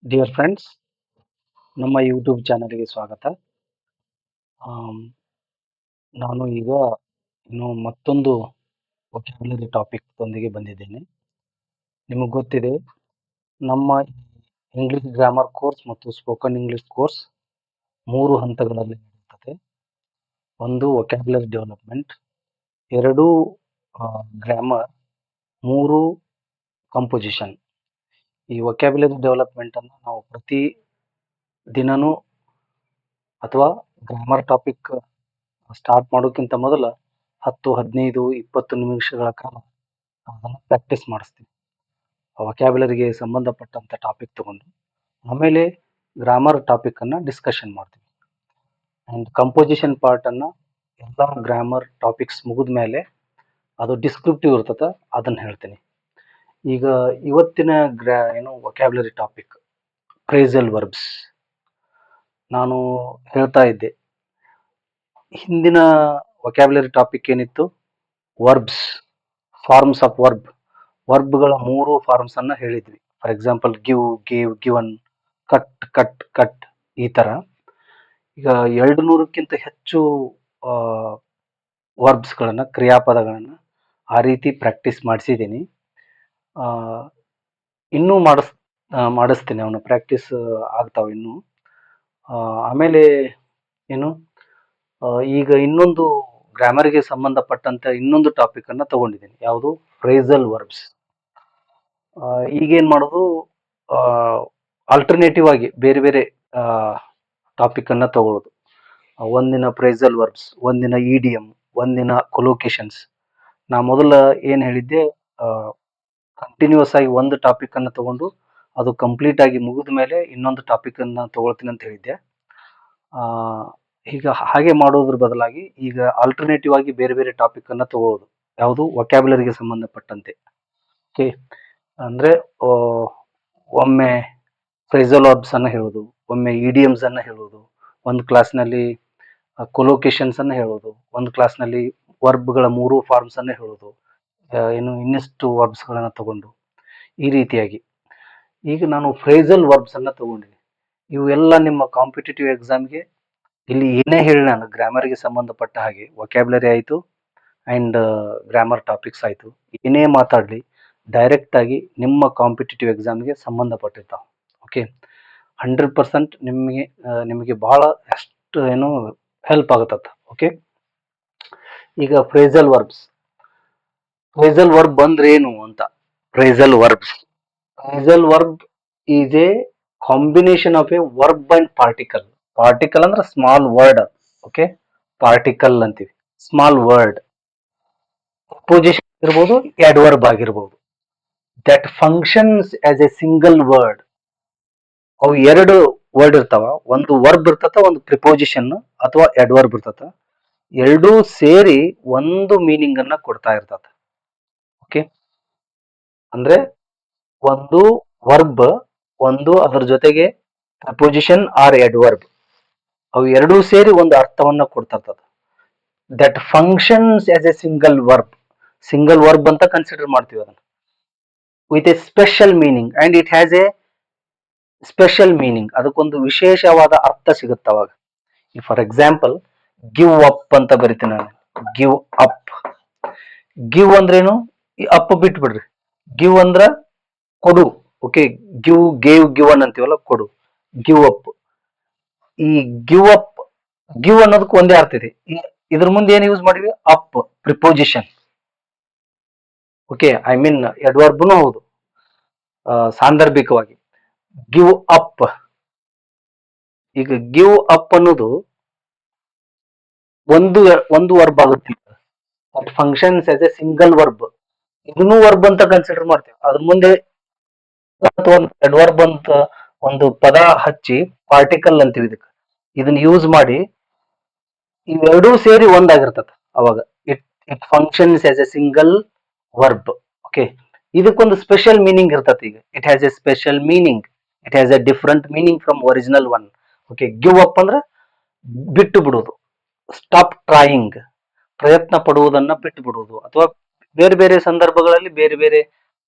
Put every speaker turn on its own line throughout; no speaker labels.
Dear friends, ನಮ್ಮ YouTube ಚಾನಲ್ಗೆ ಸ್ವಾಗತ. ಆಮ್, ನಾನು ಈಗ ಮತ್ತೊಂದು ವೊಕ್ಯಾಬ್ಯುಲರಿ ಟಾಪಿಕ್ ಒಂದಿಗೆ ಬಂದಿದ್ದೇನೆ. ನಿಮಗೆ ಗೊತ್ತಿದೆ, ನಮ್ಮ ಇಂಗ್ಲಿಷ್ ಗ್ರಾಮರ್ ಕೋರ್ಸ್ ಮತ್ತು ಸ್ಪೋಕನ್ ಇಂಗ್ಲಿಷ್ ಕೋರ್ಸ್ 3 ಹಂತಗಳಲ್ಲಿ ನಡೆಯುತ್ತದೆ. ಒಂದು ವೊಕ್ಯಾಬ್ಯುಲರಿ ಡೆವಲಪ್ಮೆಂಟ್, 2 ಗ್ರಾಮರ್, 3 ಕಂಪೋಸಿಷನ್. ಈ ವೊಕ್ಯಾಬ್ಯುಲರಿ ಡೆವಲಪ್ಮೆಂಟ್ ಅನ್ನು ನಾವು ಪ್ರತಿ ದಿನನೂ ಅಥವಾ ಗ್ರಾಮರ್ ಟಾಪಿಕ್ ಸ್ಟಾರ್ಟ್ ಮಾಡೋಕ್ಕಿಂತ ಮೊದಲ 10, 15, 20 ನಿಮಿಷಗಳ ಕಾಲ ಅದನ್ನು ಪ್ರಾಕ್ಟೀಸ್ ಮಾಡಿಸ್ತೀವಿ. ವೊಕ್ಯಾಬ್ಯುಲರಿಗೆ ಸಂಬಂಧಪಟ್ಟಂತ ಟಾಪಿಕ್ ತಗೊಂಡು ಆಮೇಲೆ ಗ್ರಾಮರ್ ಟಾಪಿಕ್ ಅನ್ನ ಡಿಸ್ಕಷನ್ ಮಾಡ್ತೀವಿ. ಅಂಡ್ ಕಂಪೋಸಿಷನ್ ಪಾರ್ಟ್ ಅನ್ನ ಎಲ್ಲ ಗ್ರಾಮರ್ ಟಾಪಿಕ್ಸ್ ಮುಗಿದ ಮೇಲೆ ಅದು ಡಿಸ್ಕ್ರಿಪ್ಟಿವ್ ಇರ್ತದ, ಅದನ್ನ ಹೇಳ್ತೀನಿ. ಈಗ ಇವತ್ತಿನ ವೊಕ್ಯಾಬ್ಯುಲರಿ ಟಾಪಿಕ್ ಫ್ರೇಸಲ್ ವರ್ಬ್ಸ್. ನಾನು ಹೇಳ್ತಾ ಇದ್ದೆ, ಹಿಂದಿನ ವೊಕ್ಯಾಬ್ಯುಲರಿ ಟಾಪಿಕ್ ಏನಿತ್ತು, ವರ್ಬ್ಸ್, ಫಾರ್ಮ್ಸ್ ಆಫ್ ವರ್ಬ್ಗಳ 3 ಫಾರ್ಮ್ಸ್ ಅನ್ನ ಹೇಳಿದ್ವಿ. For example give, gave, given, cut, cut, cut, ಈ ತರ. ಈಗ 200ಕ್ಕಿಂತ ಹೆಚ್ಚು ವರ್ಬ್ಸ್ ಗಳನ್ನ, ಕ್ರಿಯಾಪದಗಳನ್ನ ಆ ರೀತಿ ಪ್ರಾಕ್ಟೀಸ್ ಮಾಡಿಸಿದ್ದೀನಿ. ಇನ್ನೂ ಮಾಡಿಸ್ತೀನಿ, ಅವನು ಪ್ರಾಕ್ಟೀಸ್ ಆಗ್ತಾವ ಇನ್ನು. ಆಮೇಲೆ ಏನು, ಈಗ ಇನ್ನೊಂದು ಗ್ರಾಮರ್ಗೆ ಸಂಬಂಧಪಟ್ಟಂತ ಇನ್ನೊಂದು ಟಾಪಿಕ್ ಅನ್ನ ತಗೊಂಡಿದ್ದೀನಿ. ಯಾವುದು? Phrasal verbs. ಈಗೇನ್ ಮಾಡೋದು, ಆಲ್ಟರ್ನೇಟಿವ್ ಆಗಿ ಬೇರೆ ಬೇರೆ ಟಾಪಿಕ್ ಅನ್ನ ತಗೊಳ್ಳೋದು. ಒಂದಿನ ಫ್ರೇಸಲ್ ವರ್ಬ್ಸ್, ಒಂದಿನ ಇಡಿಯಂ, ಒಂದಿನ ಕೊಲೋಕೇಶನ್ಸ್. ನಾ ಮೊದಲ ಏನ್ ಹೇಳಿದ್ದೆ, ಕಂಟಿನ್ಯೂಸ್ ಆಗಿ ಒಂದು ಟಾಪಿಕ್ ಅನ್ನ ತಗೊಂಡು ಅದು ಕಂಪ್ಲೀಟ್ ಆಗಿ ಮುಗಿದ ಮೇಲೆ ಇನ್ನೊಂದು ಟಾಪಿಕ್ ಅನ್ನ ತಗೊಳ್ತೀನಿ ಅಂತ ಹೇಳಿದ್ದೆ. ಈಗ ಹಾಗೆ ಮಾಡೋದ್ರ ಬದಲಾಗಿ ಈಗ ಆಲ್ಟರ್ನೇಟಿವ್ ಆಗಿ ಬೇರೆ ಬೇರೆ ಟಾಪಿಕ್ ಅನ್ನ ತಗೊಳ್ಳೋದು. ಯಾವುದು? ವೊಕ್ಯಾಬ್ಯುಲರಿಗೆ ಸಂಬಂಧಪಟ್ಟಂತೆ. ಓಕೆ, ಅಂದ್ರೆ ಒಮ್ಮೆ ಫ್ರೇಸಲ್ ವರ್ಬ್ಸ್ ಅನ್ನ ಹೇಳೋದು, ಒಮ್ಮೆ ಇಡಿಯಮ್ಸ್ ಅನ್ನ ಹೇಳೋದು, ಒಂದು ಕ್ಲಾಸ್ನಲ್ಲಿ ಕೊಲೋಕೇಶನ್ಸ್ ಅನ್ನ ಹೇಳೋದು, ಒಂದು ಕ್ಲಾಸ್ನಲ್ಲಿ ವರ್ಬ್ಗಳ 3 ಫಾರ್ಮ್ಸ್ ಅನ್ನ ಹೇಳೋದು, ಇನ್ನಷ್ಟು ವರ್ಬ್ಸ್ ಗಳನ್ನ ತಗೊಂಡು ಈ ರೀತಿಯಾಗಿ. ಈಗ ನಾನು ಫ್ರೇಸಲ್ ವರ್ಬ್ಸ್ ಅನ್ನ ತಗೊಂಡಿನಿ. ಇವೆಲ್ಲ ನಿಮ್ಮ ಕಾಂಪಿಟೇಟಿವ್ ಎಕ್ಸಾಮ್ಗೆ ಇಲ್ಲಿ ಏನೇ ಹೇಳಿ, ನಾನು ಗ್ರಾಮರ್ಗೆ ಸಂಬಂಧಪಟ್ಟ ಹಾಗೆ ವೊಕ್ಯಾಬ್ಯುಲರಿ ಆಯಿತು ಅಂಡ್ ಗ್ರಾಮರ್ ಟಾಪಿಕ್ಸ್ ಆಯಿತು, ಏನೇ ಮಾತಾಡಲಿ ಡೈರೆಕ್ಟ್ ಆಗಿ ನಿಮ್ಮ ಕಾಂಪಿಟೇಟಿವ್ ಎಕ್ಸಾಮ್ಗೆ ಸಂಬಂಧಪಟ್ಟಿರ್ತಾವೆ. ಓಕೆ, 100% ನಿಮಗೆ ಬಹಳ ಅಷ್ಟು ಹೆಲ್ಪ್ ಆಗತ್ತ. ಓಕೆ, ಈಗ ಫ್ರೇಸಲ್ ವರ್ಬ್ಸ್. ಫ್ರೇಸಲ್ ವರ್ಬ್ ಬಂದ್ರೆ ಏನು ಅಂತ. Phrasal verbs, phrasal verb is A combination of A verb and particle. Particle ಅಂದ್ರೆ ಸ್ಮಾಲ್ ವರ್ಡ್. ಓಕೆ, ಪಾರ್ಟಿಕಲ್ ಅಂತೀವಿ, ಸ್ಮಾಲ್ ವರ್ಡ್. ಪ್ರಪೋಸಿಷನ್ ಇರ್ಬೋದು, ಅಡ್ವರ್ಬ್ ಆಗಿರ್ಬೋದು. That functions as a single word. ಅವು 2 word ಇರ್ತಾವ, ಒಂದು ವರ್ಬ್ ಇರ್ತತ, ಒಂದು ಪ್ರಿಪೋಸಿಷನ್ ಅಥವಾ ಅಡ್ವರ್ಬ್ ಇರ್ತತ. ಎರಡೂ ಸೇರಿ ಒಂದು ಮೀನಿಂಗ್ ಅನ್ನ ಕೊಡ್ತಾ ಇರ್ತದ. ಓಕೆ, ಅಂದ್ರೆ ಒಂದು ವರ್ಬ್, ಒಂದು ಅದರ ಜೊತೆಗೆ ಪ್ರಪೋಸಿಷನ್ ಆರ್ ಅಡ್ವರ್ಬ್, ಅವು ಎರಡೂ ಸೇರಿ ಒಂದು ಅರ್ಥವನ್ನ ಕೊಡ್ತಾ ಇರ್ತದ. That functions as a single verb ಅಂತ ಕನ್ಸಿಡರ್ ಮಾಡ್ತೀವಿ ಅದನ್ನ, with A special meaning. And it has A special meaning, ಅದಕ್ಕೊಂದು ವಿಶೇಷವಾದ ಅರ್ಥ ಸಿಗುತ್ತೆ ಅವಾಗ. ಫಾರ್ ಎಕ್ಸಾಂಪಲ್, ಗಿವ್ ಅಪ್ ಅಂತ ಬರಿತೀನಿ ನಾನು. Give up. ಗಿವ್ ಅಂದ್ರೇನು? ಈ ಅಪ್ ಬಿಟ್ಬಿಡ್ರಿ. ಗಿವ್ ಅಂದ್ರ ಕೊಡು. ಓಕೆ, ಗಿವ್, ಗೇವ್, ಗಿವನ್ ಅಂತೀವಲ್ಲ, ಕೊಡು. Give up. ಈ ಗಿವ್ ಅಪ್, ಗಿವ್ ಅನ್ನೋದಕ್ಕೆ ಒಂದೇ ಅರ್ಥ ಇದೆ. ಇದ್ರ ಮುಂದೆ ಏನ್ ಯೂಸ್ ಮಾಡಿವಿ? Up, preposition. Okay, I mean ಅಡ್ವರ್ಬ್ನು ಹೌದು, ಸಾಂದರ್ಭಿಕವಾಗಿ. Give up. ಈಗ ಗಿವ್ ಅಪ್ ಅನ್ನೋದು ಒಂದು ವರ್ಬ್ ಆಗುತ್ತೆ. That functions as a single verb. ಇದನ್ನು ವರ್ಬ್ ಅಂತ ಕನ್ಸಿಡರ್ ಮಾಡ್ತೀವಿ. ಅದ್ರ ಮುಂದೆ ಒಂದು ಅಡ್ವರ್ಬ್ ಅಂತ ಒಂದು ಪದ ಹಚ್ಚಿ ಪಾರ್ಟಿಕಲ್ ಅಂತೀವಿ ಇದಕ್ಕೆ. ಇದನ್ನ ಯೂಸ್ ಮಾಡಿ ಇವೆರಡೂ ಸೇರಿ ಒಂದಾಗಿರ್ತದೆ ಅವಾಗ. It functions as a single verb. Okay, ಇದಕ್ಕೊಂದು ಸ್ಪೆಷಲ್ ಮೀನಿಂಗ್ ಇರ್ತದೆ. ಈಗ it has A special meaning, it has A different meaning from original one. Okay, give up ಅಂದ್ರೆ ಬಿಟ್ಟು ಬಿಡುವುದು, ಸ್ಟಾಪ್ ಟ್ರೈಯಿಂಗ್, ಪ್ರಯತ್ನ ಪಡುವುದನ್ನ ಬಿಟ್ಟು ಬಿಡುವುದು, ಅಥವಾ ಬೇರೆ ಬೇರೆ ಸಂದರ್ಭಗಳಲ್ಲಿ ಬೇರೆ ಬೇರೆ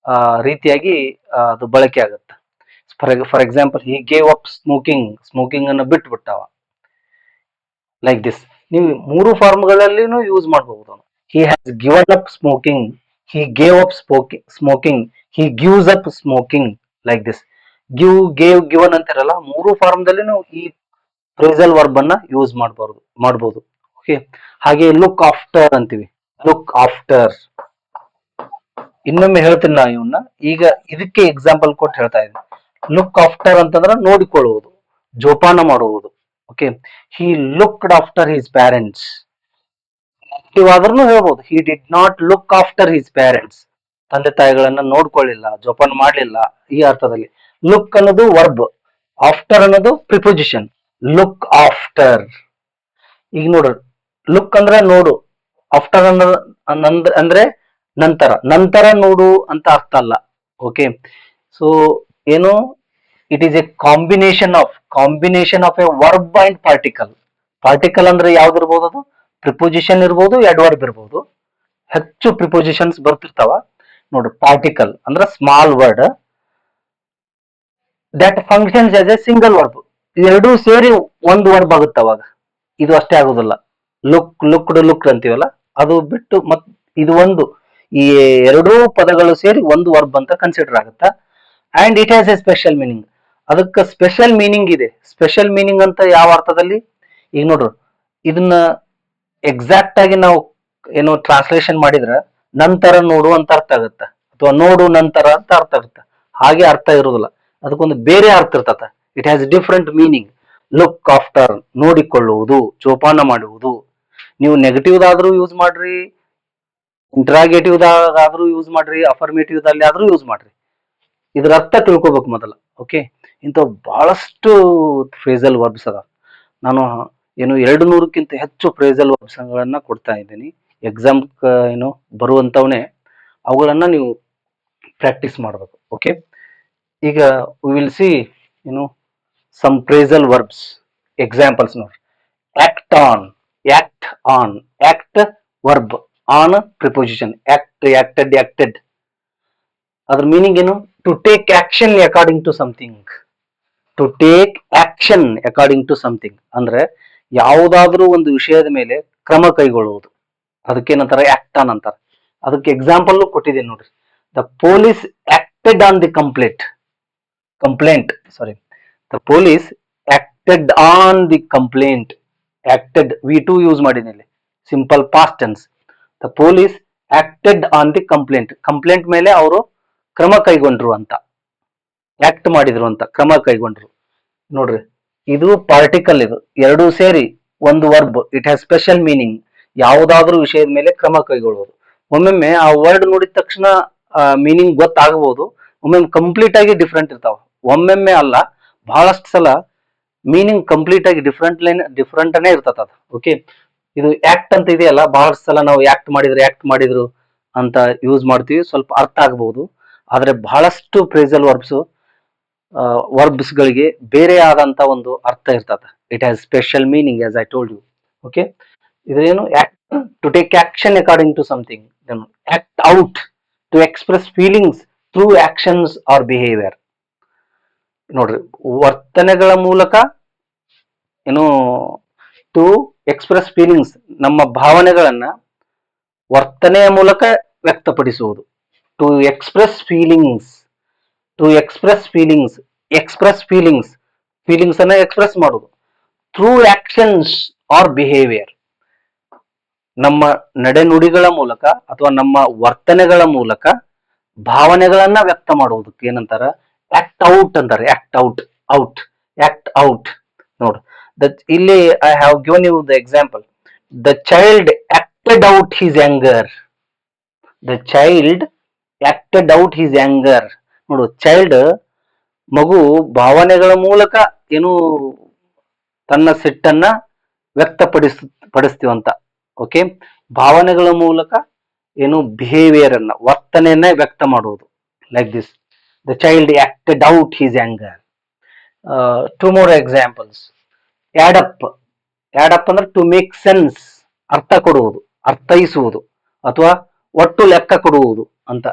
ರೀತಿಯಾಗಿ ಅದು ಬಳಕೆ ಆಗುತ್ತೆ. For example he gave up smoking ಅನ್ನು ಬಿಟ್ಬಿಟ್ಟವ. ಲೈಕ್ ದಿಸ್ ನೀವು ಮೂರು ಫಾರ್ಮ್ಗಳಲ್ಲಿನೂ ಯೂಸ್ ಮಾಡಬಹುದು. He has given up smoking, he gave up smoking, he gives up smoking. Like this gave given ಅಂತಿರಲ್ಲ, ಮೂರು ಫಾರ್ಮ್ ದಲ್ಲಿನೂ ಈ ಫ್ರೇಸಲ್ ವರ್ಬ್ ಅನ್ನ ಯೂಸ್ ಮಾಡಬಹುದು. ಓಕೆ, ಹಾಗೆ ಲುಕ್ ಆಫ್ಟರ್ ಅಂತೀವಿ. ಲುಕ್ ಆಫ್ಟರ್, ಇನ್ನೊಮ್ಮೆ ಹೇಳ್ತೀನಿ ನಾ ಇವನ್ನ. ಈಗ ಇದಕ್ಕೆ ಎಕ್ಸಾಂಪಲ್ ಕೊಟ್ಟು ಹೇಳ್ತಾ ಇದ್ದೀನಿ. ಲುಕ್ ಆಫ್ಟರ್ ಅಂತಂದ್ರೆ ನೋಡಿಕೊಳ್ಳುವುದು, ಜೋಪಾನ ಮಾಡುವುದು. ಓಕೆ, ಹಿ ಲುಕ್ಡ್ ಆಫ್ಟರ್ ಹಿಸ್ ಪ್ಯಾರೆಂಟ್ಸ್. ಆದ್ರೂ ಹೇಳ್ಬೋದು, he did not look after his parents. ತಂದೆ ತಾಯಿಗಳನ್ನ ನೋಡ್ಕೊಳ್ಳಿಲ್ಲ, ಜೋಪಾನ ಮಾಡಲಿಲ್ಲ, ಈ ಅರ್ಥದಲ್ಲಿ. ಲುಕ್ ಅನ್ನೋದು ವರ್ಬ್, ಆಫ್ಟರ್ ಅನ್ನೋದು ಪ್ರಿಪೊಸಿಷನ್. Look after. ಈಗ ನೋಡ್ರಿ, ಲುಕ್ ಅಂದ್ರೆ ನೋಡು, ಆಫ್ಟರ್ ಅಂದ್ರೆ ನಂತರ, ನಂತರ ನೋಡು ಅಂತ ಅರ್ಥ ಅಲ್ಲ. ಓಕೆ, ಸೊ ಏನು, it is A combination of A verb and particle. Particle ಅಂದ್ರೆ ಯಾವ್ದು ಇರ್ಬೋದು? ಅದು ಪ್ರಿಪೊಸಿಷನ್ ಇರ್ಬೋದು, ಅಡ್ವರ್ಬ್ ಇರ್ಬೋದು. ಹೆಚ್ಚು ಪ್ರಿಪೊಸಿಷನ್ಸ್ ಬರ್ತಿರ್ತಾವ ನೋಡ್ರಿ. ಪಾರ್ಟಿಕಲ್ ಅಂದ್ರೆ small word that functions as a single verb. ಎರಡೂ ಸೇರಿ ಒಂದು ವರ್ಬ್ ಆಗುತ್ತೆ ಅವಾಗ. ಇದು ಅಷ್ಟೇ ಆಗುದಿಲ್ಲ. ಲುಕ್ಡ್ ಅಂತೀವಲ್ಲ, ಅದು ಬಿಟ್ಟು ಮತ್ ಇದು ಒಂದು, ಈ ಎರಡೂ ಪದಗಳು ಸೇರಿ ಒಂದು ವರ್ಬ್ ಅಂತ ಕನ್ಸಿಡರ್ ಆಗುತ್ತಾ. And it has A special meaning. ಅದಕ್ಕೆ ಸ್ಪೆಷಲ್ ಮೀನಿಂಗ್ ಇದೆ. ಸ್ಪೆಷಲ್ ಮೀನಿಂಗ್ ಅಂತ ಯಾವ ಅರ್ಥದಲ್ಲಿ? ಈಗ ನೋಡ್ರಿ, ಇದನ್ನ ಎಕ್ಸಾಕ್ಟ್ ಆಗಿ ನಾವು ಏನು ಟ್ರಾನ್ಸ್ಲೇಷನ್ ಮಾಡಿದ್ರೆ ನಂತರ ನೋಡು ಅಂತ ಅರ್ಥ ಆಗುತ್ತೆ, ಅಥವಾ ನೋಡು ನಂತರ ಅಂತ ಅರ್ಥ ಆಗುತ್ತೆ. ಹಾಗೆ ಅರ್ಥ ಇರುವುದಿಲ್ಲ, ಅದಕ್ಕೊಂದು ಬೇರೆ ಅರ್ಥ ಇರ್ತದೆ. It has different meaning. Look after, ನೋಡಿಕೊಳ್ಳುವುದು, ಜೋಪಾನ ಮಾಡುವುದು. ನೀವು ನೆಗೆಟಿವ್ ಆದ್ರೂ ಯೂಸ್ ಮಾಡ್ರಿ, ಇಂಟ್ರಾಗೇಟಿವ್ ಆದ್ರೂ ಯೂಸ್ ಮಾಡ್ರಿ, ಅಫರ್ಮೇಟಿವ್ ದಲ್ಲಿ ಆದ್ರೂ ಯೂಸ್ ಮಾಡ್ರಿ. ಇದ್ರ ಅರ್ಥ ತಿಳ್ಕೊಬೇಕು ಮೊದಲ. ಓಕೆ, ಇಂಥ ಬಹಳಷ್ಟು ಫ್ರೇಸಲ್ ವರ್ಬ್ಸ್ ಅದ. ನಾನು ಏನು 200ಕ್ಕಿಂತ ಹೆಚ್ಚು ಫ್ರೇಸಲ್ ವರ್ಬ್ಸ್ ಗಳನ್ನ ಕೊಡ್ತಾ ಇದ್ದೀನಿ. ಎಕ್ಸಾಮ್ ಏನು ಬರುವಂತವನೇ ಅವುಗಳನ್ನ ನೀವು ಪ್ರಾಕ್ಟೀಸ್ ಮಾಡಬೇಕು. ಓಕೆ, ಈಗ ವಿ ವಿಲ್ ಸಿ ಏನು ಸಮ್ ಫ್ರೇಸಲ್ ವರ್ಬ್ಸ್ ಎಕ್ಸಾಂಪಲ್ಸ್ ನೋಡಿ. Act on, act on, act verb, on preposition. Acted. ಅದ್ರ ಮೀನಿಂಗ್ ಏನು? To take action according to something. To take action according to something ಅಂದ್ರೆ ಯಾವುದಾದ್ರೂ ಒಂದು ವಿಷಯದ ಮೇಲೆ ಕ್ರಮ ಕೈಗೊಳ್ಳುವುದು. ಅದಕ್ಕೇನಂತಾರೆ? ಆಕ್ಟ್ ಆನ್ ಅಂತಾರೆ. ಅದಕ್ಕೆ ಎಕ್ಸಾಂಪಲ್ ಕೊಟ್ಟಿದ್ದೀನಿ ನೋಡ್ರಿ. The police acted on the complaint. The police acted on the complaint. Acted V2 use ಮಾಡಿದ್ದೀನಿ, simple past tense. The police acted on the complaint ಮೇಲೆ ಅವರು ಕ್ರಮ ಕೈಗೊಂಡ್ರು ಅಂತ, ಆಕ್ಟ್ ಮಾಡಿದ್ರು ಅಂತ, ಕ್ರಮ ಕೈಗೊಂಡ್ರು. ನೋಡ್ರಿ, ಇದು ಪಾರ್ಟಿಕಲ್, ಇದು ಎರಡೂ ಸೇರಿ ಒಂದು verb. It has special meaning. ಯಾವುದಾದ್ರೂ ವಿಷಯದ ಮೇಲೆ ಕ್ರಮ ಕೈಗೊಳ್ಳುವುದು. ಒಮ್ಮೊಮ್ಮೆ ಆ ವರ್ಡ್ ನೋಡಿದ ತಕ್ಷಣ ಮೀನಿಂಗ್ ಗೊತ್ತಾಗಬಹುದು, ಒಮ್ಮೊಮ್ಮೆ ಕಂಪ್ಲೀಟ್ ಆಗಿ ಡಿಫ್ರೆಂಟ್ ಇರ್ತಾವ. ಒಮ್ಮೊಮ್ಮೆ ಅಲ್ಲ, ಬಹಳಷ್ಟು ಸಲ ಮೀನಿಂಗ್ ಕಂಪ್ಲೀಟ್ ಆಗಿ ಡಿಫ್ರೆಂಟ್ನೇ ಇರ್ತದ ಅದು. ಓಕೆ, ಇದು ಆಕ್ಟ್ ಅಂತ ಇದೆಯಲ್ಲ, ಬಹಳಷ್ಟು ಸಲ ನಾವು ಆಕ್ಟ್ ಮಾಡಿದ್ರು ಅಂತ ಯೂಸ್ ಮಾಡ್ತೀವಿ, ಸ್ವಲ್ಪ ಅರ್ಥ ಆಗಬಹುದು. ಆದ್ರೆ ಬಹಳಷ್ಟು ಫ್ರೇಸಲ್ ವರ್ಬ್ಸ್ ಗಳಿಗೆ ಬೇರೆ ಆದಂತ ಒಂದು ಅರ್ಥ ಇರ್ತದೆ. It has special meaning as I told you. Okay, ಇದೇನು? To take action according to something. Act out, to express feelings through actions or behaviour. ನೋಡ್ರಿ, ವರ್ತನೆಗಳ ಮೂಲಕ ಏನು ಟು ಎಕ್ಸ್ಪ್ರೆಸ್ ಫೀಲಿಂಗ್ಸ್, ನಮ್ಮ ಭಾವನೆಗಳನ್ನ ವರ್ತನೆಯ ಮೂಲಕ ವ್ಯಕ್ತಪಡಿಸುವುದು. ಟು ಎಕ್ಸ್ಪ್ರೆಸ್ ಫೀಲಿಂಗ್ಸ್, ಫೀಲಿಂಗ್ಸ್ ಅನ್ನ ಎಕ್ಸ್ಪ್ರೆಸ್ ಮಾಡುದು. ಥ್ರೂ ಆಕ್ಷನ್ಸ್ ಆರ್ ಬಿಹೇವಿಯರ್, ನಮ್ಮ ನಡೆನುಡಿಗಳ ಮೂಲಕ ಅಥವಾ ನಮ್ಮ ವರ್ತನೆಗಳ ಮೂಲಕ ಭಾವನೆಗಳನ್ನ ವ್ಯಕ್ತ ಮಾಡುವುದಕ್ಕೆ ಏನಂತಾರ? ಆಕ್ಟ್ ಔಟ್ ಅಂತಾರೆ. Act out. ನೋಡು, ಇಲ್ಲಿ I have given you the example. The child acted out his anger. ನೋಡು, ಚೈಲ್ಡ್, ಮಗು ಭಾವನೆಗಳ ಮೂಲಕ ಏನು ತನ್ನ ಸಿಟ್ಟನ್ನ ವ್ಯಕ್ತಪಡಿಸ್ತೀವಂತ. ಓಕೆ, ಭಾವನೆಗಳ ಮೂಲಕ ಏನು ಬಿಹೇವಿಯರ್ ಅನ್ನ, ವರ್ತನೆಯನ್ನ ವ್ಯಕ್ತ ಮಾಡುವುದು. Like this, the child acted out his anger. Two more examples. Add up ಅಂದ್ರೆ ಟು ಮೇಕ್ ಸೆನ್ಸ್, ಅರ್ಥ ಕೊಡುವುದು, ಅರ್ಥೈಸುವುದು, ಅಥವಾ ಒಟ್ಟು ಲೆಕ್ಕ ಕೊಡುವುದು ಅಂತ.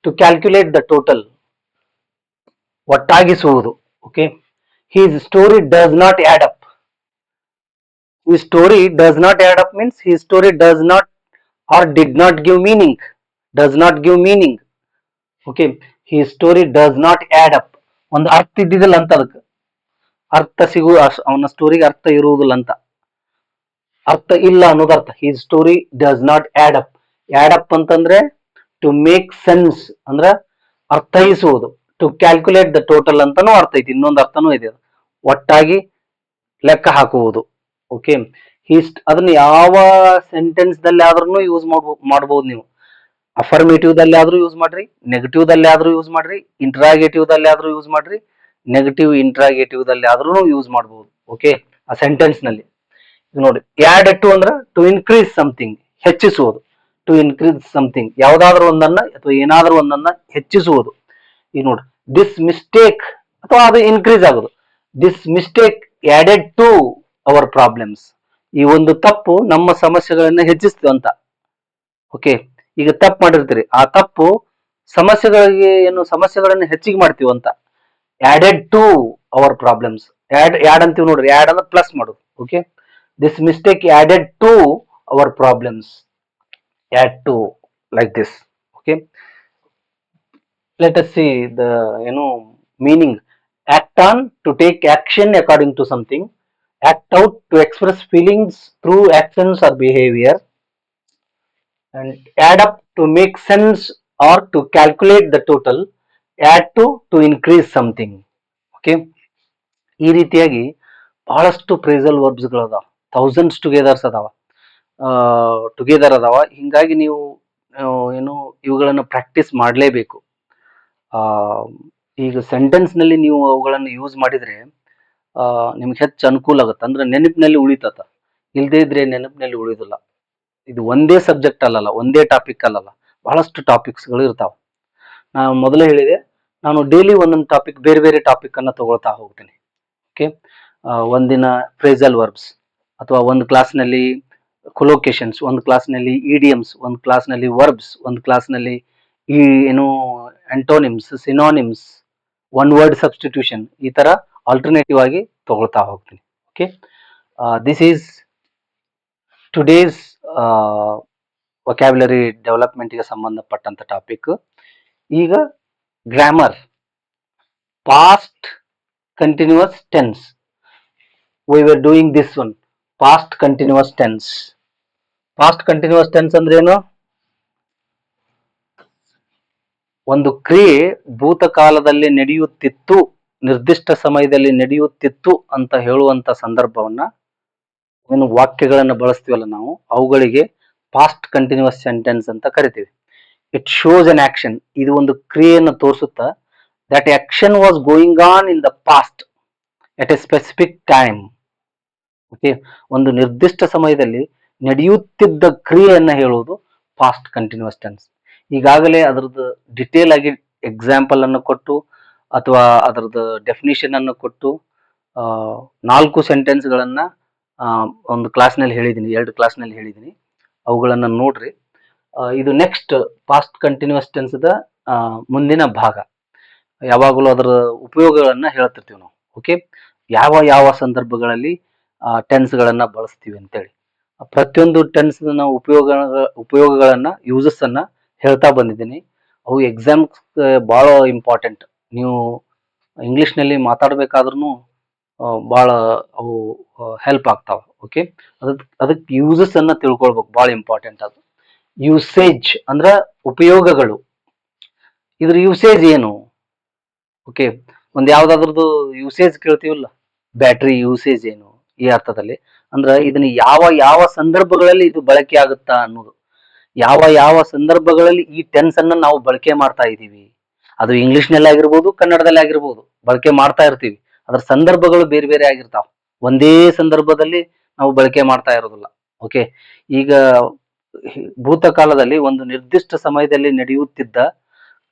To calculate the total. ಒಟ್ಟಾಗಿಸುವುದು. Okay, his story does not add up. His story does not add up means his story does not or did not give meaning. Does not give meaning. Okay, his story does not add up. ಒಂದು ಅರ್ಥ ಇದ್ದಿದ್ದಿಲ್ಲ ಅಂತ, ಅದಕ್ಕೆ ಅರ್ಥ ಅವನ ಸ್ಟೋರಿಗೆ ಅರ್ಥ ಇರುವುದಿಲ್ಲ ಅಂತ, ಅರ್ಥ ಇಲ್ಲ ಅನ್ನೋದು ಅರ್ಥ. his story does not add up. add up ಅಂತಂದ್ರೆ ಟು ಮೇಕ್ ಸೆನ್ಸ್ ಅಂದ್ರೆ ಅರ್ಥೈಸುವುದು. ಟು ಕ್ಯಾಲ್ಕುಲೇಟ್ ದ ಟೋಟಲ್ ಅಂತಾನೂ ಅರ್ಥ ಐತಿ, ಇನ್ನೊಂದು ಅರ್ಥನೂ ಇದೆ, ಒಟ್ಟಾಗಿ ಲೆಕ್ಕ ಹಾಕುವುದು. ಓಕೆ, ಅದನ್ನ ಯಾವ ಸೆಂಟೆನ್ಸ್ ದಲ್ಲಿ ಆದ್ರೂ ಯೂಸ್ ಮಾಡಬಹುದು ನೀವು. ಅಫರ್ಮೇಟಿವ್ ದಲ್ಲಿ ಆದ್ರೂ ಯೂಸ್ ಮಾಡ್ರಿ, ನೆಗೆಟಿವ್ ದಲ್ಲಿ ಆದ್ರೂ ಯೂಸ್ ಮಾಡ್ರಿ, ಇಂಟ್ರಾಗೇಟಿವ್ ದಲ್ಲಿ ಆದ್ರೂ ಯೂಸ್ ಮಾಡ್ರಿ, ನೆಗೆಟಿವ್ ಇಂಟ್ರಾಗೇಟಿವ್ ದಲ್ಲಿ ಆದ್ರೂ ಯೂಸ್ ಮಾಡಬಹುದು. ಓಕೆ, ಆ ಸೆಂಟೆನ್ಸ್ ನಲ್ಲಿ ನೋಡಿ, ಆಡ್ ಟು ಅಂದ್ರೆ ಟು ಇನ್ಕ್ರೀಸ್ ಸಮಥಿಂಗ್, ಹೆಚ್ಚಿಸುವುದು. ಟು ಇನ್ಕ್ರೀಸ್ ಸಮಥಿಂಗ್, ಯಾವ್ದಾದ್ರು ಒಂದನ್ನ ಅಥವಾ ಏನಾದ್ರೂ ಒಂದನ್ನ ಹೆಚ್ಚಿಸುವುದು. ಈಗ ನೋಡಿ, ದಿಸ್ ಮಿಸ್ಟೇಕ್ ಅಥವಾ ಅದು ಇನ್ಕ್ರೀಸ್ ಆಗೋದು. This mistake added to our problems. ಈ ಒಂದು ತಪ್ಪು ನಮ್ಮ ಸಮಸ್ಯೆಗಳನ್ನ ಹೆಚ್ಚಿಸ್ತು ಅಂತ. ಓಕೆ, ಈಗ ತಪ್ಪು ಮಾಡಿರ್ತೀರಿ, ಆ ತಪ್ಪು ಸಮಸ್ಯೆಗಳನ್ನ ಹೆಚ್ಚಿಗೆ ಮಾಡ್ತೀವಿ ಅಂತ. Added to our problems. Add ಅಂತೀವಿ ನೋಡ್ರಿ, ಆಡ್ ಅಂದ್ರೆ ಪ್ಲಸ್ ಮಾಡೋದು. Okay, this mistake added to our problems. add to, like this. Okay, let us see the meaning. Act on, to take action according to something. Act out, to express feelings through actions or behavior. And add up, to make sense or to calculate the total. Add to increase something. Okay, ಈ ರೀತಿಯಾಗಿ ಬಹಳಷ್ಟು phrasal verbs ಗಳು ಅದಾವ, thousands ಟುಗೆದರ್ಸ್ ಅದಾವ, together ಅದಾವ. ಹಿಂಗಾಗಿ ನೀವು ಇವುಗಳನ್ನು ಪ್ರಾಕ್ಟೀಸ್ ಮಾಡಲೇಬೇಕು. ಈಗ ಸೆಂಟೆನ್ಸ್ ನಲ್ಲಿ ನೀವು ಅವುಗಳನ್ನು ಯೂಸ್ ಮಾಡಿದ್ರೆ ನಿಮ್ಗೆ ಹೆಚ್ಚು ಅನುಕೂಲ ಆಗುತ್ತೆ. ಅಂದ್ರೆ ನೆನಪಿನಲ್ಲಿ ಉಳಿತತ, ಇಲ್ಲದೇ ಇದ್ರೆ ನೆನಪಿನಲ್ಲಿ ಉಳಿದಿಲ್ಲ. ಇದು ಒಂದೇ ಸಬ್ಜೆಕ್ಟ್ ಅಲ್ಲಲ್ಲ, ಒಂದೇ ಟಾಪಿಕ್ ಅಲ್ಲಲ್ಲ, ಬಹಳಷ್ಟು ಟಾಪಿಕ್ಸ್ಗಳು ಇರ್ತಾವ. ನಾನು ಮೊದಲೇ ಹೇಳಿದೆ, ನಾನು ಡೈಲಿ ಒಂದೊಂದು ಟಾಪಿಕ್, ಬೇರೆ ಬೇರೆ ಟಾಪಿಕ್ ಅನ್ನ ತಗೊಳ್ತಾ ಹೋಗ್ತೀನಿ. ಓಕೆ, ಒಂದಿನ ಫ್ರೇಸಲ್ ವರ್ಬ್ಸ್, ಅಥವಾ ಒಂದು ಕ್ಲಾಸ್ನಲ್ಲಿ ಕೊಲೋಕೇಶನ್ಸ್, ಒಂದು ಕ್ಲಾಸ್ನಲ್ಲಿ ಇಡಿಯಮ್ಸ್, ಒಂದು ಕ್ಲಾಸ್ನಲ್ಲಿ ವರ್ಬ್ಸ್, ಒಂದು ಕ್ಲಾಸ್ನಲ್ಲಿ ಈ antonyms, synonyms, one word substitution, ಈ ತರ ಆಲ್ಟರ್ನೇಟಿವ್ ಆಗಿ ತಗೊಳ್ತಾ ಹೋಗ್ತೀನಿ. Okay, this is today's vocabulary ಡೆವಲಪ್ಮೆಂಟ್ಗೆ ಸಂಬಂಧಪಟ್ಟಂತ ಟಾಪಿಕ್. ಈಗ grammar, past continuous tense. we were doing this one, past continuous tense. past continuous tense ಅಂದ್ರೆ ಏನು? ಒಂದು ಕ್ರಿಯೆ ಭೂತಕಾಲದಲ್ಲಿ ನಡೆಯುತ್ತಿತ್ತು, ನಿರ್ದಿಷ್ಟ ಸಮಯದಲ್ಲಿ ನಡೆಯುತ್ತಿತ್ತು ಅಂತ ಹೇಳುವಂತ ಸಂದರ್ಭವನ್ನ, ಏನು ವಾಕ್ಯಗಳನ್ನ ಬಳಸ್ತೀವಲ್ಲ ನಾವು, ಅವುಗಳಿಗೆ ಪಾಸ್ಟ್ ಕಂಟಿನ್ಯೂಸ್ ಸೆಂಟೆನ್ಸ್ ಅಂತ ಕರಿತೀವಿ. It shows an action. ಇದು ಒಂದು ಕ್ರಿಯೆಯನ್ನು ತೋರಿಸುತ್ತಾ, that action was going on in the past at a specific time. Okay, ಒಂದು ನಿರ್ದಿಷ್ಟ ಸಮಯದಲ್ಲಿ ನಡೆಯುತ್ತಿದ್ದ ಕ್ರಿಯೆಯನ್ನ ಹೇಳುವುದು ಪಾಸ್ಟ್ ಕಂಟಿನ್ಯೂಸ್ ಟೆನ್ಸ್. ಈಗಾಗಲೇ ಅದರದ್ದು ಡಿಟೇಲ್ ಆಗಿ ಎಕ್ಸಾಂಪಲ್ ಅನ್ನು ಕೊಟ್ಟು ಅಥವಾ ಅದರದ್ದು ಡೆಫಿನಿಷನ್ ಅನ್ನು ಕೊಟ್ಟು 4 ಸೆಂಟೆನ್ಸ್ ಗಳನ್ನ ಒಂದು ಕ್ಲಾಸ್ನಲ್ಲಿ ಹೇಳಿದ್ದೀನಿ, 2 ಕ್ಲಾಸ್ನಲ್ಲಿ ಹೇಳಿದ್ದೀನಿ. ಅವುಗಳನ್ನ ನೋಡ್ರಿ. ಇದು ನೆಕ್ಸ್ಟ್ ಪಾಸ್ಟ್ ಕಂಟಿನ್ಯೂಸ್ ಟೆನ್ಸ್ ದ ಮುಂದಿನ ಭಾಗ. ಯಾವಾಗಲೂ ಅದರ ಉಪಯೋಗಗಳನ್ನ ಹೇಳ್ತಿರ್ತೀವಿ ನಾವು. ಓಕೆ, ಯಾವ ಯಾವ ಸಂದರ್ಭಗಳಲ್ಲಿ ಟೆನ್ಸ್ ಗಳನ್ನ ಬಳಸ್ತೀವಿ ಅಂತೇಳಿ ಪ್ರತಿಯೊಂದು ಟೆನ್ಸ್ ನಾವು ಉಪಯೋಗಗಳನ್ನ, ಯೂಸಸ್ ಅನ್ನ ಹೇಳ್ತಾ ಬಂದಿದ್ದೀನಿ. ಅವು ಎಕ್ಸಾಮ್ಸ್ ಬಹಳ ಇಂಪಾರ್ಟೆಂಟ್. ನೀವು ಇಂಗ್ಲಿಷ್ ನಲ್ಲಿ ಮಾತಾಡ್ಬೇಕಾದ್ರೂ ಬಹಳ ಅವು ಹೆಲ್ಪ್ ಆಗ್ತಾವ. ಓಕೆ, ಅದಕ್ಕೆ ಯೂಸಸ್ ಅನ್ನ ತಿಳ್ಕೊಳ್ಬೇಕು, ಬಹಳ ಇಂಪಾರ್ಟೆಂಟ್ ಅದು. ಯೂಸೇಜ್ ಅಂದ್ರ ಉಪಯೋಗಗಳು. ಇದ್ರ ಯೂಸೇಜ್ ಏನು? ಓಕೆ, ಒಂದ್ ಯಾವ್ದಾದ್ರದ್ದು ಯೂಸೇಜ್ ಕೇಳ್ತೀವಲ್ಲ, ಬ್ಯಾಟ್ರಿ ಯೂಸೇಜ್ ಏನು ಈ ಅರ್ಥದಲ್ಲಿ, ಅಂದ್ರ ಇದನ್ನ ಯಾವ ಯಾವ ಸಂದರ್ಭಗಳಲ್ಲಿ ಇದು ಬಳಕೆ ಆಗುತ್ತಾ ಅನ್ನೋದು. ಯಾವ ಯಾವ ಸಂದರ್ಭಗಳಲ್ಲಿ ಈ ಟೆನ್ಸ್ ಅನ್ನ ನಾವು ಬಳಕೆ ಮಾಡ್ತಾ ಇದ್ದೀವಿ, ಅದು ಇಂಗ್ಲಿಷ್ ನಲ್ಲಿ ಆಗಿರ್ಬೋದು, ಕನ್ನಡದಲ್ಲಿ ಆಗಿರ್ಬೋದು, ಬಳಕೆ ಮಾಡ್ತಾ ಇರ್ತೀವಿ. ಅದ್ರ ಸಂದರ್ಭಗಳು ಬೇರೆ ಬೇರೆ ಆಗಿರ್ತಾವ, ಒಂದೇ ಸಂದರ್ಭದಲ್ಲಿ ನಾವು ಬಳಕೆ ಮಾಡ್ತಾ ಇರೋದಿಲ್ಲ. ಓಕೆ, ಈಗ ಭೂತಕಾಲದಲ್ಲಿ ಒಂದು ನಿರ್ದಿಷ್ಟ ಸಮಯದಲ್ಲಿ ನಡೆಯುತ್ತಿದ್ದ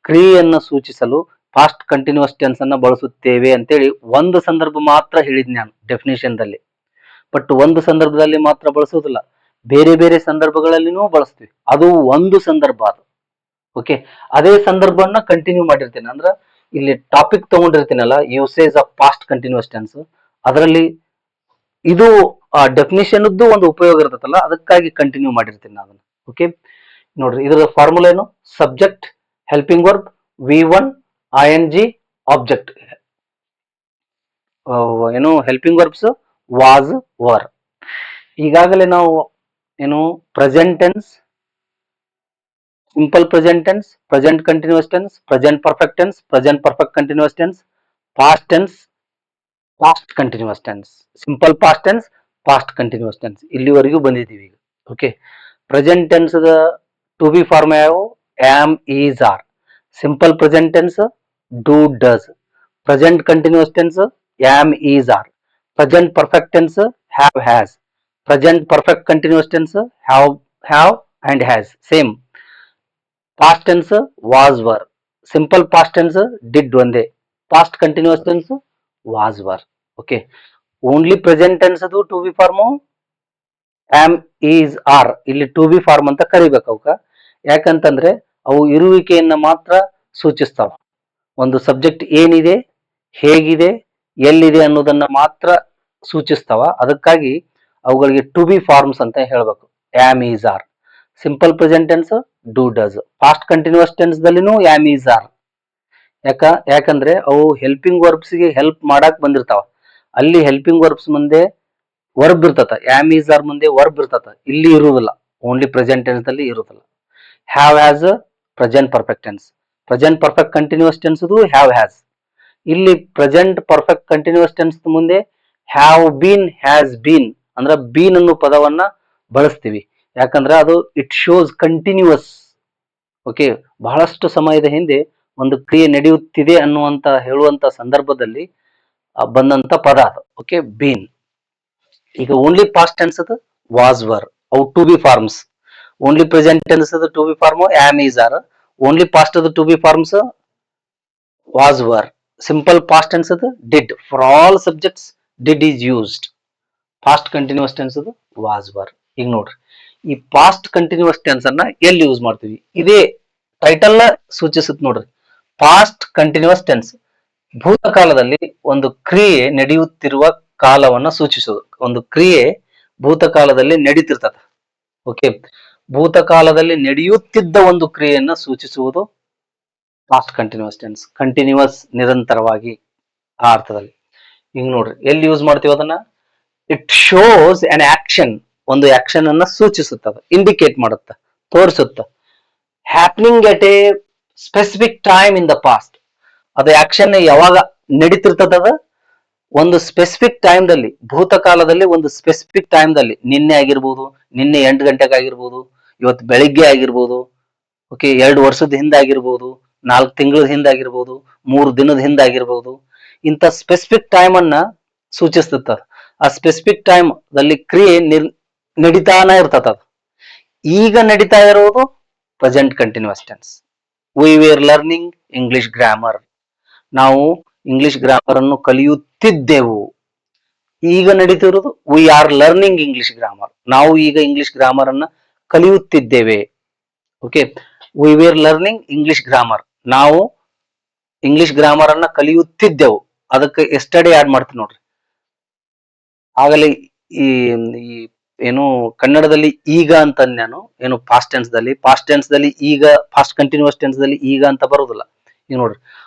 ಕ್ರಿಯೆಯನ್ನು ಸೂಚಿಸಲು ಪಾಸ್ಟ್ ಕಂಟಿನ್ಯೂಸ್ ಟೆನ್ಸ್ ಅನ್ನ ಬಳಸುತ್ತೇವೆ ಅಂತೇಳಿ ಒಂದು ಸಂದರ್ಭ ಮಾತ್ರ ಹೇಳಿದ್ ನಾನು ಡೆಫಿನೇಷನ್ ದಲ್ಲಿ. ಬಟ್ ಒಂದು ಸಂದರ್ಭದಲ್ಲಿ ಮಾತ್ರ ಬಳಸೋದಿಲ್ಲ, ಬೇರೆ ಬೇರೆ ಸಂದರ್ಭಗಳಲ್ಲಿನೂ ಬಳಸ್ತೀವಿ. ಅದು ಒಂದು ಸಂದರ್ಭ ಅದು. ಓಕೆ, ಅದೇ ಸಂದರ್ಭವನ್ನ ಕಂಟಿನ್ಯೂ ಮಾಡಿರ್ತೇನೆ. ಅಂದ್ರ ಇಲ್ಲಿ ಟಾಪಿಕ್ ತಗೊಂಡಿರ್ತೀನಲ್ಲ, usage of past continuous tense, ಅದರಲ್ಲಿ ಇದು ಡೆಫಿನಿಷನ್ ಒಂದು ಉಪಯೋಗ ಇರ್ತದಲ್ಲ, ಅದಕ್ಕಾಗಿ ಕಂಟಿನ್ಯೂ ಮಾಡಿರ್ತೀನಿ ನಾನು. ಓಕೆ, ನೋಡ್ರಿ ಇದರ ಫಾರ್ಮುಲಾ ಏನು? Subject, helping verb, V1, ING, object. ಏನು ಹೆಲ್ಪಿಂಗ್ ವರ್ಬ್ಸ್ ವಾಸ್, ವರ್. ಈಗಾಗಲೇ ನಾವು ಏನು present tense, simple present tense, present continuous tense, present perfect tense, present perfect continuous tense, past tense, past continuous tense, simple past tense, past continuous tense, ಇಲ್ಲಿವರೆಗೂ ಬಂದಿದ್ದೀವಿ ಈಗ. Okay, present tense to be form ಯಾವ? Am, is, are. Simple present tense do, does. Present continuous tense am, is, are. Present perfect tense have, has. Present perfect continuous tense have and has, same. Past tense was, were. Simple past tense did ಒಂದೇ. Past continuous tense was, were. Okay, only present tense ಅದು to be form am, is, are. ಇಲ್ಲಿ to be form ಅಂತ ಕರಿಬೇಕು ಅವಕ್ಕ. ಯಾಕಂತಂದ್ರೆ ಅವು ಇರುವಿಕೆಯನ್ನ ಮಾತ್ರ ಸೂಚಿಸ್ತಾವ. ಒಂದು ಸಬ್ಜೆಕ್ಟ್ ಏನಿದೆ, ಹೇಗಿದೆ, ಎಲ್ಲಿದೆ ಅನ್ನೋದನ್ನ ಮಾತ್ರ ಸೂಚಿಸ್ತಾವ. ಅದಕ್ಕಾಗಿ ಅವುಗಳಿಗೆ ಟು ಬಿ ಫಾರ್ಮ್ಸ್ ಅಂತ ಹೇಳ್ಬೇಕು. Am, is, are. Simple present tense do, does. Past continuous tense ದಲ್ಲಿನೂ ಆಮ್, ಈಸ್, ಆರ್. ಯಾಕಂದ್ರೆ ಅವು ಹೆಲ್ಪಿಂಗ್ ವರ್ಬ್ಸ್ ಗೆ ಹೆಲ್ಪ್ ಮಾಡಕ್ ಬಂದಿರ್ತಾವ. ಅಲ್ಲಿ ಹೆಲ್ಪಿಂಗ್ ವರ್ಬ್ಸ್ ಮುಂದೆ ವರ್ಬ್ ಇರ್ತತ, ಆಮ್, ಈಸ್, ಆರ್ ಮುಂದೆ ವರ್ಬ್ ಇರ್ತತ. ಇಲ್ಲಿ ಇರುವುದಿಲ್ಲ, ಓನ್ಲಿ ಪ್ರೆಸೆಂಟ್ ಟೆನ್ಸ್ ದಲ್ಲಿ ಇರುವುದಿಲ್ಲ. Have, has present perfect tense. Present perfect continuous tense have, has. ಇಲ್ಲಿ ಪ್ರೆಸೆಂಟ್ ಪರ್ಫೆಕ್ಟ್ ಕಂಟಿನ್ಯೂಸ್ ಟೆನ್ಸ್ ಮುಂದೆ ಹ್ಯಾವ್ ಬೀನ್, ಹ್ಯಾಸ್ ಬೀನ್ ಅಂದ್ರೆ ಬೀನ್ ಅನ್ನೋ ಪದವನ್ನ ಬಳಸ್ತೀವಿ. ಯಾಕಂದ್ರೆ ಅದು ಇಟ್ ಶೋಸ್ ಕಂಟಿನ್ಯೂಸ್. ಓಕೆ, ಬಹಳಷ್ಟು ಸಮಯದ ಹಿಂದೆ ಒಂದು ಕ್ರಿಯೆ ನಡೆಯುತ್ತಿದೆ ಅನ್ನುವಂತ ಹೇಳುವಂತ ಸಂದರ್ಭದಲ್ಲಿ ಬಂದಂತ ಪದ ಅದು. Okay, been. ಈಗ ಓನ್ಲಿ ಪಾಸ್ಟ್ ಟೆನ್ಸ್ ಅದು ವಾಸ್, ವರ್. ಅವು to be forms. Only present tense ಅದು to be form am, is, are. Only past ಅದು to be forms was, were. Simple past tense ಅದು did. For all subjects did is used. Past continuous tense ಅದು was, were. ಈಗ ನೋಡ್ರಿ, ಈ past continuous tense ಅನ್ನ ಎಲ್ಲಿ use ಮಾಡ್ತೀವಿ? ಇದೇ ಟೈಟಲ್ ಸೂಚಿಸುತ್ತೆ ನೋಡ್ರಿ, ಪಾಸ್ಟ್ ಕಂಟಿನ್ಯೂಸ್ ಟೆನ್ಸ್. ಭೂತಕಾಲದಲ್ಲಿ ಒಂದು ಕ್ರಿಯೆ ನಡೆಯುತ್ತಿರುವ ಕಾಲವನ್ನ ಸೂಚಿಸುವುದು. ಒಂದು ಕ್ರಿಯೆ ಭೂತಕಾಲದಲ್ಲಿ ನಡೀತಿರ್ತದೆ. ಓಕೆ, ಭೂತಕಾಲದಲ್ಲಿ ನಡೆಯುತ್ತಿದ್ದ ಒಂದು ಕ್ರಿಯೆಯನ್ನ ಸೂಚಿಸುವುದು ಪಾಸ್ಟ್ ಕಂಟಿನ್ಯೂಸ್ ಟೆನ್ಸ್. ಕಂಟಿನ್ಯೂಸ್, ನಿರಂತರವಾಗಿ, ಆ ಅರ್ಥದಲ್ಲಿ. ಈಗ ನೋಡ್ರಿ, ಎಲ್ಲಿ ಯೂಸ್ ಮಾಡ್ತೀವಿ ಅದನ್ನ? It shows an action. ಒಂದು ಆಕ್ಷನ್ ಅನ್ನ ಸೂಚಿಸುತ್ತದೆ, ಇಂಡಿಕೇಟ್ ಮಾಡುತ್ತೆ, ತೋರಿಸುತ್ತೆ. Happening at a specific time in the past. ಅದು ಆಕ್ಷನ್ ಯಾವಾಗ ನಡೀತಿರ್ತದ? ಒಂದು ಸ್ಪೆಸಿಫಿಕ್ ಟೈಮ್ ದಲ್ಲಿ, ಭೂತಕಾಲದಲ್ಲಿ ಒಂದು ಸ್ಪೆಸಿಫಿಕ್ ಟೈಮ್ ದಲ್ಲಿ. ನಿನ್ನೆ ಆಗಿರ್ಬೋದು, ನಿನ್ನೆ 8 ಗಂಟೆಗೆ ಆಗಿರ್ಬೋದು, ಇವತ್ತು ಬೆಳಿಗ್ಗೆ ಆಗಿರ್ಬೋದು. ಓಕೆ, 2 ವರ್ಷದ ಹಿಂದೆ ಆಗಿರ್ಬೋದು, 4 ತಿಂಗಳ ಹಿಂದೆ ಆಗಿರ್ಬೋದು, 3 ದಿನದ ಹಿಂದೆ ಆಗಿರ್ಬೋದು. ಇಂಥ ಸ್ಪೆಸಿಫಿಕ್ ಟೈಮ್ ಅನ್ನ ಸೂಚಿಸ್ತದ. ಆ ಸ್ಪೆಸಿಫಿಕ್ ಟೈಮ್ ದಲ್ಲಿ ಕ್ರಿಯೆ ನಡೀತಾನ ಇರ್ತದ. ಈಗ ನಡೀತಾ ಇರೋದು present continuous tense. We were learning English grammar. ನಾವು ಇಂಗ್ಲಿಷ್ ಗ್ರಾಮರ್ ಅನ್ನು ಕಲಿಯುತ್ತಿದ್ದೆವು. ಈಗ ನಡೀತಿರೋದು we are learning English grammar. ನಾವು ಈಗ ಇಂಗ್ಲಿಷ್ ಗ್ರಾಮರ್ ಅನ್ನ ಕಲಿಯುತ್ತಿದ್ದೇವೆ. Okay, we were learning English grammar. ನಾವು ಇಂಗ್ಲಿಷ್ ಗ್ರಾಮರ್ ಅನ್ನ ಕಲಿಯುತ್ತಿದ್ದೆವು. ಅದಕ್ಕೆ ಎಸ್ಟರ್ಡೇ ಆಡ್ ಮಾಡ್ತೀನಿ ನೋಡ್ರಿ. ಆಗಲೇ ಈ ಏನು ಕನ್ನಡದಲ್ಲಿ ಈಗ ಅಂತ ನಾನು ಏನು ಪಾಸ್ಟ್ ಟೆನ್ಸ್ ದಲ್ಲಿ ಈಗ, ಪಾಸ್ಟ್ ಕಂಟಿನ್ಯೂಸ್ ಟೆನ್ಸ್ ದಲ್ಲಿ ಈಗ ಅಂತ ಬರುದಿಲ್ಲ. ಈಗ ನೋಡ್ರಿ,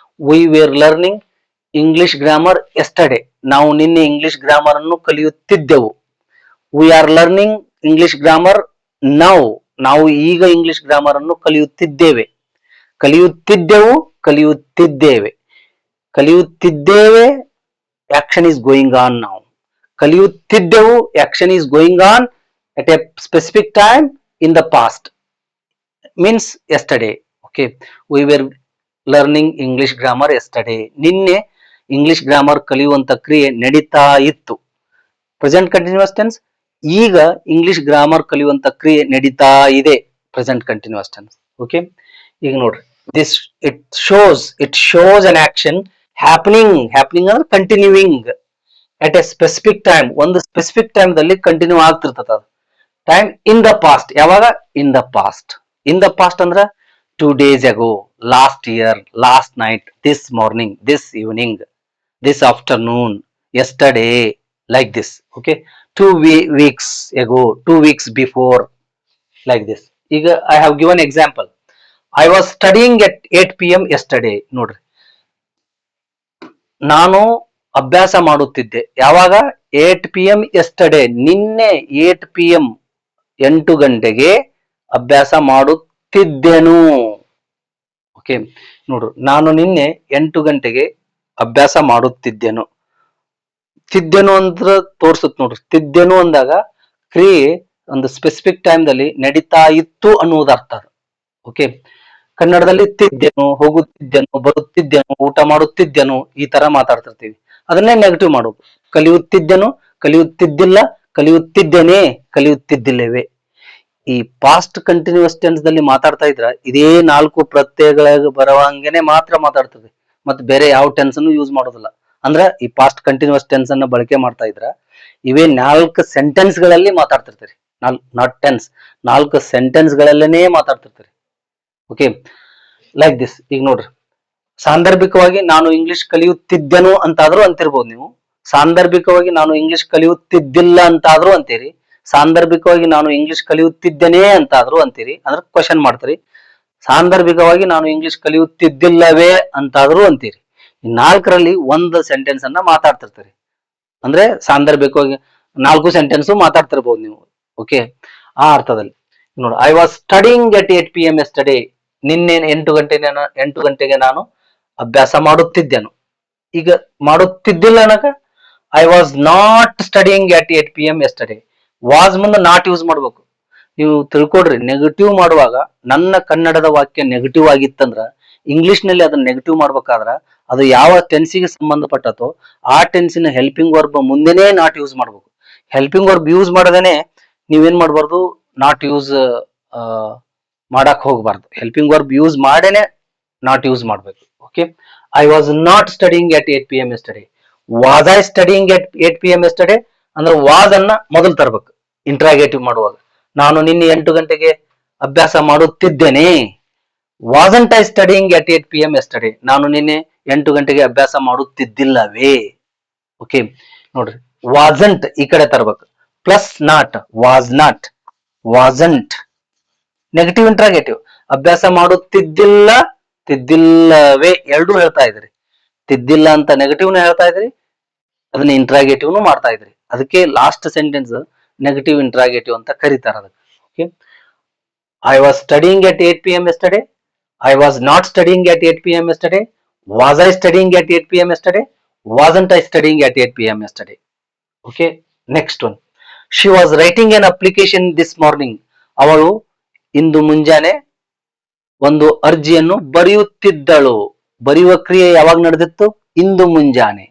we were learning English grammar yesterday. ನಾವು ನಿನ್ನೆ ಇಂಗ್ಲಿಷ್ ಗ್ರಾಮರ್ ಅನ್ನು ಕಲಿಯುತ್ತಿದ್ದೆವು. We are learning English grammar now. ನಾವು ಈಗ ಇಂಗ್ಲಿಷ್ ಗ್ರಾಮರ್ ಅನ್ನು ಕಲಿಯುತ್ತಿದ್ದೇವೆ. ಕಲಿಯುತ್ತಿದ್ದೆವು, ಕಲಿಯುತ್ತಿದ್ದೇವೆ. ಕಲಿಯುತ್ತಿದ್ದೇವೆ, action is going on now. ಕಲಿಯುತ್ತಿದ್ದೆವು, action is going on at a specific time in the past, means yesterday. Okay, we were learning English grammar yesterday. ನಿನ್ನೆ English grammar ಕಲಿಯುವಂತ ಕ್ರಿಯೆ ನಡೀತಾ ಇತ್ತು. ಪ್ರೆಸೆಂಟ್ ಕಂಟಿನ್ಯೂಸ್ ಟೆನ್ಸ್, ಈಗ ಇಂಗ್ಲಿಷ್ ಗ್ರಾಮರ್ ಕಲಿಯುವಂತ ಕ್ರಿಯೆ ನಡೀತಾ ಇದೆ. Present continuous tense. ಓಕೆ, ಈಗ ನೋಡ್ರಿ, this it shows an action happening ಅಂದ್ರೆ continuing at a specific time. ಒಂದು ಸ್ಪೆಸಿಫಿಕ್ ಟೈಮ್ ದಲ್ಲಿ ಕಂಟಿನ್ಯೂ ಆಗ್ತಿರ್ತದ. Time in the past. ಯಾವಾಗ? In the past. In the past ಅಂದ್ರ 2 days ago, last year, last night, this morning, this evening, this afternoon, yesterday, like this. Okay, 2 weeks ago, 2 weeks before, like this. ಈಗ I have given example. I was studying at 8 p.m. yesterday. ನೋಡ್ರಿ, ನಾನು ಅಭ್ಯಾಸ ಮಾಡುತ್ತಿದ್ದೆ ಯಾವಾಗ? 8 p.m. yesterday, ನಿನ್ನೆ 8 p.m. 8 ಗಂಟೆಗೆ ಅಭ್ಯಾಸ ಮಾಡುತ್ತಿದ್ದೆನು. Okay, ನೋಡ್ರಿ, ನಾನು ನಿನ್ನೆ 8 ಗಂಟೆಗೆ ಅಭ್ಯಾಸ ಮಾಡುತ್ತಿದ್ದೆನು. ತಿದ್ದೆನು ಅಂತ ತೋರ್ಸುತ್ತೆ ನೋಡ್ರಿ. ತಿದ್ದೆನು ಅಂದಾಗ ಕ್ರಿಯೆ ಒಂದು ಸ್ಪೆಸಿಫಿಕ್ ಟೈಮ್ದಲ್ಲಿ ನಡೀತಾ ಇತ್ತು ಅನ್ನುವುದು ಅರ್ಥ. ಓಕೆ, ಕನ್ನಡದಲ್ಲಿ ತಿದ್ದೆನು, ಹೋಗುತ್ತಿದ್ದೆನು, ಬರುತ್ತಿದ್ದೆನು, ಊಟ ಮಾಡುತ್ತಿದ್ದೆನು, ಈ ತರ ಮಾತಾಡ್ತಿರ್ತೀವಿ. ಅದನ್ನೇ ನೆಗೆಟಿವ್ ಮಾಡೋದು. ಕಲಿಯುತ್ತಿದ್ದೆನು, ಕಲಿಯುತ್ತಿದ್ದಿಲ್ಲ, ಕಲಿಯುತ್ತಿದ್ದೇನೆ, ಕಲಿಯುತ್ತಿದ್ದಿಲ್ಲವೇ. ಈ ಪಾಸ್ಟ್ ಕಂಟಿನ್ಯೂಸ್ ಟೆನ್ಸ್ ದಲ್ಲಿ ಮಾತಾಡ್ತಾ ಇದ್ರ ಇದೇ 4 ಪ್ರತ್ಯಯಗಳ ಬರವಂಗೆನೆ ಮಾತ್ರ ಮಾತಾಡ್ತದೆ. ಮತ್ತೆ ಬೇರೆ ಯಾವ ಟೆನ್ಸ್ ಅನ್ನು ಯೂಸ್ ಮಾಡೋದಿಲ್ಲ. ಅಂದ್ರೆ ಈ ಪಾಸ್ಟ್ ಕಂಟಿನ್ಯೂಸ್ ಟೆನ್ಸ್ ಅನ್ನ ಬಳಕೆ ಮಾಡ್ತಾ ಇದ್ರ ಇವೇ 4 ಸೆಂಟೆನ್ಸ್ ಗಳಲ್ಲಿ ಮಾತಾಡ್ತಿರ್ತೀರಿ. ನಾಟ್ ಟೆನ್ಸ್, 4 ಸೆಂಟೆನ್ಸ್ ಗಳಲ್ಲೇನೆ ಮಾತಾಡ್ತಿರ್ತೀರಿ. Okay, like this. ಈಗ ನೋಡ್ರಿ, ಸಾಂದರ್ಭಿಕವಾಗಿ ನಾನು ಇಂಗ್ಲಿಷ್ ಕಲಿಯುತ್ತಿದ್ದೆನು ಅಂತಾದ್ರೂ ಅಂತಿರ್ಬೋದು ನೀವು. ಸಾಂದರ್ಭಿಕವಾಗಿ ನಾನು ಇಂಗ್ಲಿಷ್ ಕಲಿಯುತ್ತಿದ್ದಿಲ್ಲ ಅಂತಾದ್ರೂ ಅಂತೀರಿ. ಸಾಂದರ್ಭಿಕವಾಗಿ ನಾನು ಇಂಗ್ಲಿಷ್ ಕಲಿಯುತ್ತಿದ್ದೇನೆ ಅಂತಾದ್ರೂ ಅಂತೀರಿ, ಅಂದ್ರೆ ಕ್ವಶನ್ ಮಾಡ್ತೀರಿ. ಸಾಂದರ್ಭಿಕವಾಗಿ ನಾನು ಇಂಗ್ಲಿಷ್ ಕಲಿಯುತ್ತಿದ್ದಿಲ್ಲವೇ ಅಂತಾದ್ರೂ ಅಂತೀರಿ. ಈ 4ರಲ್ಲಿ ಒಂದು ಸೆಂಟೆನ್ಸ್ ಅನ್ನ ಮಾತಾಡ್ತಿರ್ತೀರಿ. ಅಂದ್ರೆ ಸಾಂದರ್ಭಿಕವಾಗಿ 4 ಸೆಂಟೆನ್ಸ್ ಮಾತಾಡ್ತಿರ್ಬೋದು ನೀವು. ಓಕೆ, ಆ ಅರ್ಥದಲ್ಲಿ ನೋಡಿ, I was studying at 8 p.m. yesterday, ನಿನ್ನೆ 8 ಗಂಟೆಗೆ ನಾನು ಅಭ್ಯಾಸ ಮಾಡುತ್ತಿದ್ದೆನು. ಈಗ ಮಾಡುತ್ತಿದ್ದಿಲ್ಲ ಅನ್ನಕ I was not studying at 8 p.m. yesterday. Was ಮುಂದೆ ನಾಟ್ ಯೂಸ್ ಮಾಡ್ಬೇಕು. ನೀವು ತಿಳ್ಕೊಡ್ರಿ, ನೆಗೆಟಿವ್ ಮಾಡುವಾಗ ನನ್ನ ಕನ್ನಡದ ವಾಕ್ಯ ನೆಗೆಟಿವ್ ಆಗಿತ್ತಂದ್ರ ಇಂಗ್ಲಿಷ್ ನಲ್ಲಿ ಅದನ್ನ ನೆಗೆಟಿವ್ ಮಾಡ್ಬೇಕಾದ್ರ ಅದು ಯಾವ ಟೆನ್ಸಿಗೆ ಸಂಬಂಧಪಟ್ಟತೋ ಆ ಟೆನ್ಸಿನ ಹೆಲ್ಪಿಂಗ್ ವರ್ಬ್ ಮುಂದೆನೆ ನಾಟ್ ಯೂಸ್ ಮಾಡ್ಬೇಕು. ಹೆಲ್ಪಿಂಗ್ ವರ್ಬ್ ಯೂಸ್ ಮಾಡದೇನೆ ನೀವೇನ್ ಮಾಡ್ಬಾರ್ದು, ನಾಟ್ ಯೂಸ್ ಮಾಡಕ್ ಹೋಗ್ಬಾರ್ದು. ಹೆಲ್ಪಿಂಗ್ ವರ್ಬ್ ಯೂಸ್ ಮಾಡೇನೆ ನಾಟ್ ಯೂಸ್ ಮಾಡ್ಬೇಕು. Okay, I was not studying at 8 p.m. yesterday. Was I studying at 8 p.m. yesterday ಅಂದ್ರೆ ವಾಸ್ ಅನ್ನ ಮೊದಲು ತರಬೇಕು ಇಂಟ್ರಾಗೇಟಿವ್ ಮಾಡುವಾಗ. ನಾನು ನಿನ್ನೆ 8 ಗಂಟೆಗೆ ಅಭ್ಯಾಸ ಮಾಡುತ್ತಿದ್ದೇನೆ. Wasn't I studying at 8 p.m. yesterday. ನಾನು ನಿನ್ನೆ 8 ಗಂಟೆಗೆ ಅಭ್ಯಾಸ ಮಾಡುತ್ತಿದ್ದಿಲ್ಲವೇ. ಓಕೆ, ನೋಡ್ರಿ, ವಾಸಂಟ್ ಈ ಕಡೆ ತರಬೇಕು. Plus not, was not, wasn't, negative interrogative. ಅಭ್ಯಾಸ ಮಾಡುತ್ತಿದ್ದಿಲ್ಲ, ತಿದ್ದಿಲ್ಲವೇ ಎರಡೂ ಹೇಳ್ತಾ ಇದ್ರಿ. ತಿದ್ದಿಲ್ಲ ಅಂತ ನೆಗೆಟಿವ್ನ ಹೇಳ್ತಾ ಇದ್ರಿ, ಅದನ್ನ ಇಂಟ್ರಾಗೇಟಿವ್ನು ಮಾಡ್ತಾ ಇದ್ರಿ. ಅದಕ್ಕೆ ಲಾಸ್ಟ್ ಸೆಂಟೆನ್ಸ್ ನೆಗೆಟಿವ್ ಇಂಟ್ರಾಗೇಟಿವ್ ಅಂತ ಕರೀತಾರೆ ಅದಕ್ಕೆ. Okay, I was studying at 8 p.m. yesterday. I was not studying at 8 p.m. yesterday. Was I studying at 8 p.m. yesterday. Wasn't I studying at 8 p.m. yesterday. Okay, next one. She was writing an application this morning. ಅವಳು ಇಂದು ಮುಂಜಾನೆ ಒಂದು ಅರ್ಜಿಯನ್ನು ಬರೆಯುತ್ತಿದ್ದಳು. ಬರೆಯುವ ಕ್ರಿಯೆ ಯಾವಾಗ ನಡೆದಿತ್ತು? ಇಂದು ಮುಂಜಾನೆ.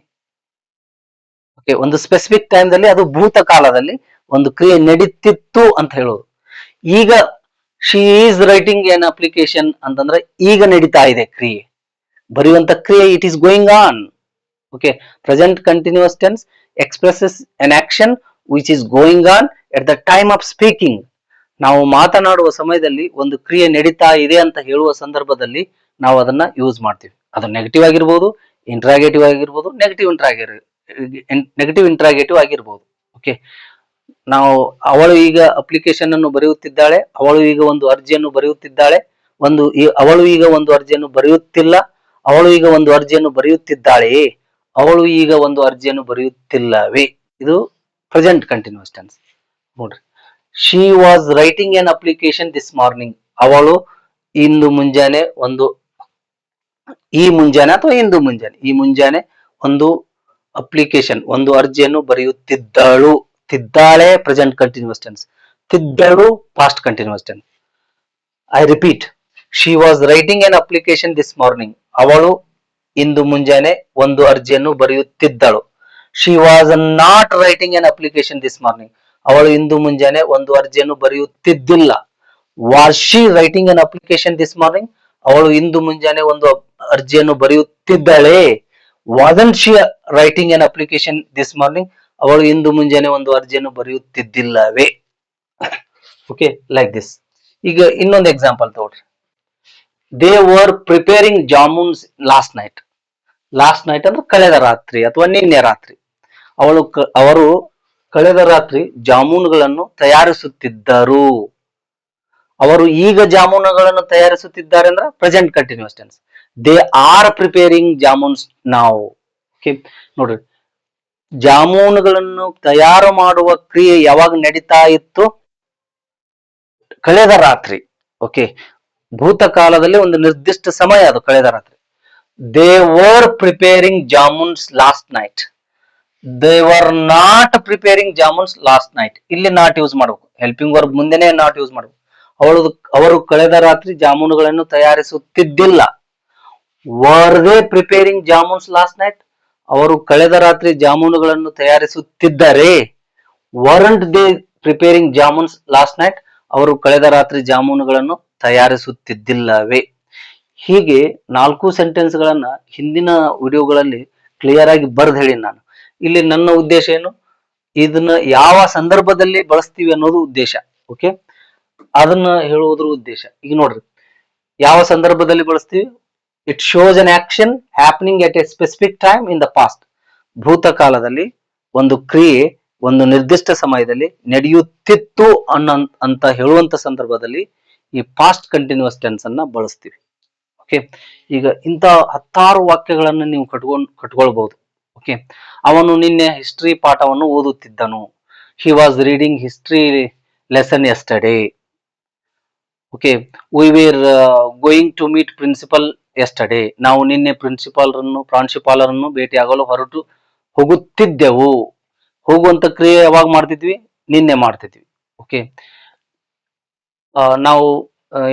ಓಕೆ, ಒಂದು ಸ್ಪೆಸಿಫಿಕ್ ಟೈಮ್ ದಲ್ಲಿ ಅದು ಭೂತಕಾಲದಲ್ಲಿ ಒಂದು ಕ್ರಿಯೆ ನಡೀತಿತ್ತು ಅಂತ ಹೇಳೋದು. ಈಗ she is writing an application ಅಂತಂದ್ರೆ ಈಗ ನಡೀತಾ ಇದೆ ಕ್ರಿಯೆ. ಬರೆಯುವಂತ ಕ್ರಿಯೆ it is going on. Okay, present continuous tense expresses an action which is going on at the time of speaking. ನಾವು ಮಾತನಾಡುವ ಸಮಯದಲ್ಲಿ ಒಂದು ಕ್ರಿಯೆ ನಡೀತಾ ಇದೆ ಅಂತ ಹೇಳುವ ಸಂದರ್ಭದಲ್ಲಿ ನಾವು ಅದನ್ನ ಯೂಸ್ ಮಾಡ್ತೀವಿ. ಅದು ನೆಗೆಟಿವ್ ಆಗಿರ್ಬೋದು, ಇಂಟ್ರಾಗೇಟಿವ್ ಆಗಿರ್ಬೋದು, ನೆಗೆಟಿವ್ ಇಂಟ್ರಾಗೇಟಿವ್ ಆಗಿರ್ಬೋದು. ಓಕೆ, ನಾವು ಅವಳು ಈಗ ಅಪ್ಲಿಕೇಶನ್ ಅನ್ನು ಬರೆಯುತ್ತಿದ್ದಾಳೆ, ಅವಳು ಈಗ ಒಂದು ಅರ್ಜಿಯನ್ನು ಬರೆಯುತ್ತಿದ್ದಾಳೆ, ಅವಳು ಈಗ ಒಂದು ಅರ್ಜಿಯನ್ನು ಬರೆಯುತ್ತಿಲ್ಲ, ಅವಳು ಈಗ ಒಂದು ಅರ್ಜಿಯನ್ನು ಬರೆಯುತ್ತಿದ್ದಾಳೆಯೇ, ಅವಳು ಈಗ ಒಂದು ಅರ್ಜಿಯನ್ನು ಬರೆಯುತ್ತಿಲ್ಲವೇ. ಇದು ಪ್ರೆಸೆಂಟ್ ಕಂಟಿನ್ಯೂಸ್ ಟೆನ್ಸ್. ನೋಡ್ರಿ, she was writing an application this morning. ಅವಳು ಇಂದು ಮುಂಜಾನೆ ಈ ಮುಂಜಾನೆ ಅಥವಾ ಇಂದು ಮುಂಜಾನೆ, ಈ ಮುಂಜಾನೆ ಒಂದು ಅಪ್ಲಿಕೇಶನ್, ಒಂದು ಅರ್ಜಿಯನ್ನು ಬರೆಯುತ್ತಿದ್ದಳು. ತಿದ್ದಾಳೆ ಪ್ರೆಸೆಂಟ್ ಕಂಟಿನ್ಯೂಸ್ ಟೆನ್ಸ್, ತಿದ್ದಳು past continuous tense. I repeat, she was writing an application this morning. ಅವಳು ಇಂದು ಮುಂಜಾನೆ ಒಂದು ಅರ್ಜಿಯನ್ನು ಬರೆಯುತ್ತಿದ್ದಳು. She was not writing an application this morning. ಅವಳು ಇಂದು ಮುಂಜಾನೆ ಒಂದು ಅರ್ಜಿಯನ್ನು ಬರೆಯುತ್ತಿದ್ದಿಲ್ಲ. Was she writing an application this morning. ಅವಳು ಇಂದು ಮುಂಜಾನೆ ಒಂದು ಅರ್ಜಿಯನ್ನು ಬರೆಯುತ್ತಿದ್ದಾಳೆ. Wasn't she writing an application this morning. ಅವಳು ಇಂದು ಮುಂಜಾನೆ ಒಂದು ಅರ್ಜಿಯನ್ನು ಬರೆಯುತ್ತಿದ್ದಿಲ್ಲವೇ. Okay, like this. ಈಗ ಇನ್ನೊಂದು ಎಕ್ಸಾಂಪಲ್ ತಗೊಳ್ರಿ. They were preparing jamuns last night ಅಂದ್ರೆ ಕಳೆದ ರಾತ್ರಿ ಅಥವಾ ನಿನ್ನೆ ರಾತ್ರಿ ಅವರು ಕಳೆದ ರಾತ್ರಿ ಜಾಮೂನುಗಳನ್ನು ತಯಾರಿಸುತ್ತಿದ್ದರು. ಅವರು ಈಗ ಜಾಮೂನುಗಳನ್ನು ತಯಾರಿಸುತ್ತಿದ್ದಾರೆ ಅಂದ್ರೆ present continuous tense. They are preparing jamuns ನಾವು. ನೋಡ್ರಿ, ಜಾಮೂನುಗಳನ್ನು ತಯಾರು ಮಾಡುವ ಕ್ರಿಯೆ ಯಾವಾಗ ನಡೀತಾ ಇತ್ತು? ಕಳೆದ ರಾತ್ರಿ. ಓಕೆ, ಭೂತಕಾಲದಲ್ಲಿ ಒಂದು ನಿರ್ದಿಷ್ಟ ಸಮಯ ಅದು ಕಳೆದ ರಾತ್ರಿ. They were preparing jamuns last night. They were not preparing jamuns last night. ಇಲ್ಲಿ ನಾಟ್ ಯೂಸ್ ಮಾಡಬೇಕು, ಹೆಲ್ಪಿಂಗ್ ವರ್ಬ್ ಮುಂದೆನೆ ನಾಟ್ ಯೂಸ್ ಮಾಡಬೇಕು. ಅವರು ಕಳೆದ ರಾತ್ರಿ ಜಾಮೂನುಗಳನ್ನು ತಯಾರಿಸುತ್ತಿದ್ದಿಲ್ಲ. Were they preparing jamuns last night? ಅವರು ಕಳೆದ ರಾತ್ರಿ ಜಾಮೂನುಗಳನ್ನು ತಯಾರಿಸುತ್ತಿದ್ದರೆ. Weren't they preparing jamuns last night? ಅವರು ಕಳೆದ ರಾತ್ರಿ ಜಾಮೂನುಗಳನ್ನು ತಯಾರಿಸುತ್ತಿದ್ದಿಲ್ಲವೇ? ಹೀಗೆ 4 ಸೆಂಟೆನ್ಸ್ ಗಳನ್ನ ಹಿಂದಿನ ವಿಡಿಯೋಗಳಲ್ಲಿ ಕ್ಲಿಯರ್ ಆಗಿ ಬರೆದು ಹೇಳಿ ನಾನು. ಇಲ್ಲಿ ನನ್ನ ಉದ್ದೇಶ ಏನು, ಇದನ್ನ ಯಾವ ಸಂದರ್ಭದಲ್ಲಿ ಬಳಸ್ತೀವಿ ಅನ್ನೋದು ಉದ್ದೇಶ. ಓಕೆ, ಅದನ್ನ ಹೇಳುವುದ್ರ ಉದ್ದೇಶ. ಈಗ ನೋಡ್ರಿ, ಯಾವ ಸಂದರ್ಭದಲ್ಲಿ ಬಳಸ್ತೀವಿ? It shows an action happening at a specific time in the past. ಭೂತಕಾಲದಲ್ಲಿ ಒಂದು ಕ್ರಿಯೆ ಒಂದು ನಿರ್ದಿಷ್ಟ ಸಮಯದಲ್ಲಿ ನಡೆಯುತ್ತಿತ್ತು ಅಂತ ಹೇಳುವಂತ ಸಂದರ್ಭದಲ್ಲಿ ಈ ಪಾಸ್ಟ್ ಕಂಟಿನ್ಯೂಸ್ ಟೆನ್ಸ್ ಅನ್ನ ಬಳಸ್ತೀವಿ. ಓಕೆ, ಈಗ ಇಂತ 10 ವಾಕ್ಯಗಳನ್ನು ನೀವು ಕಟ್ಕೊಳ್ಬಹುದು. ಓಕೆ, ಅವನು ನಿನ್ನೆ ಹಿಸ್ಟ್ರಿ ಪಾಠವನ್ನು ಓದುತ್ತಿದ್ದನು. He was reading history lesson yesterday. Okay, we were going to meet principal yesterday. ನಾವು ನಿನ್ನೆ ಪ್ರಾಂಶುಪಾಲರನ್ನು ಭೇಟಿಯಾಗಲು ಹೋಗುತ್ತಿದ್ದೆವು. ಹೋಗುವಂತ ಕ್ರಿಯೆ ಯಾವಾಗ ಮಾಡ್ತಿದ್ವಿ? ನಿನ್ನೆ ಮಾಡ್ತಿದ್ವಿ. ಓಕೆ, ನಾವು